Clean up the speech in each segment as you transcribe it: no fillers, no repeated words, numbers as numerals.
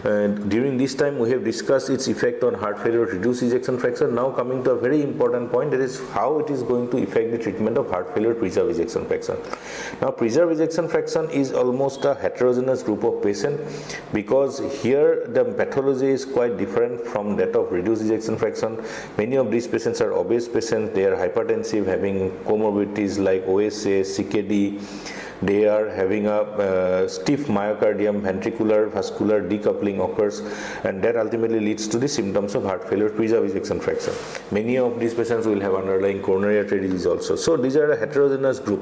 During this time we have discussed its effect on heart failure, reduced ejection fraction. Now coming to a very important point, that is how it is going to affect the treatment of heart failure, preserve ejection fraction. Now preserve ejection fraction is almost a heterogeneous group of patients, because here the pathology is quite different from that of reduced ejection fraction. Many of these patients are obese patients, they are hypertensive, having comorbidities like OSA, CKD. They are having a stiff myocardium, ventricular vascular decoupling occurs, and that ultimately leads to the symptoms of heart failure, preserve ejection fraction. Many of these patients will have underlying coronary artery disease also. So these are a heterogeneous group.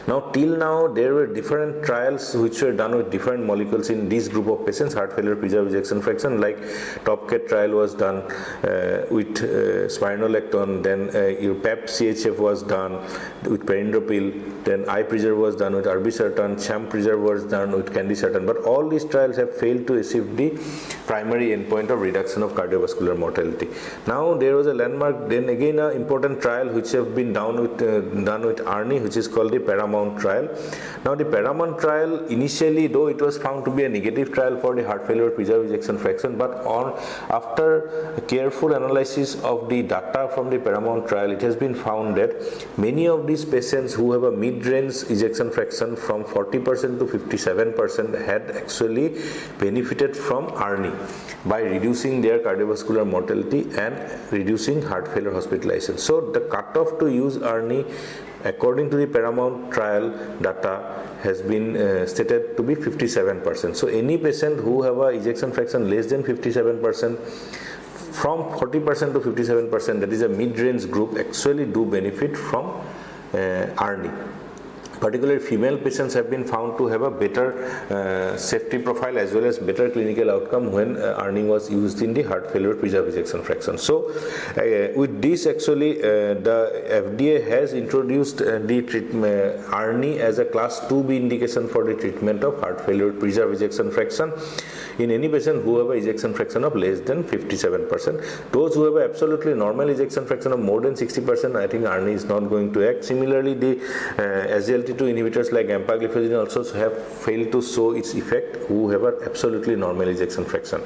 Now till now there were different trials which were done with different molecules in this group of patients, heart failure, preserve ejection fraction, like TopCat trial was done with spironolactone, then PEP CHF was done with perindopril, then iPreserve was done with irbesartan, sham preserve was done with candesartan, but all these trials have failed to achieve the primary endpoint of reduction of cardiovascular mortality. Now there was a landmark, then again an important trial which have been done with ARNI, which is called the Paramount trial. Now the Paramount trial, initially though it was found to be a negative trial for the heart failure, preserve ejection fraction, but after careful analysis of the data from the Paramount trial, it has been found that many of these patients who have a mid-range ejection fraction from 40% to 57% had actually benefited from ARNI by reducing their cardiovascular mortality and reducing heart failure hospitalization. So the cutoff to use ARNI according to the Paramount trial data has been stated to be 57%. So any patient who have a ejection fraction less than 57%, from 40% to 57%, that is a mid-range group, actually do benefit from ARNI. Particularly female patients have been found to have a better safety profile as well as better clinical outcome when ARNI was used in the heart failure, preserve ejection fraction. So with this actually the FDA has introduced the treatment ARNI as a class 2B indication for the treatment of heart failure, preserve ejection fraction in any patient who have a ejection fraction of less than 57%. Those who have absolutely normal ejection fraction of more than 60%, I think ARNI is not going to act. Similarly, the SGLT2 inhibitors like empagliflozin also have failed to show its effect who have an absolutely normal ejection fraction.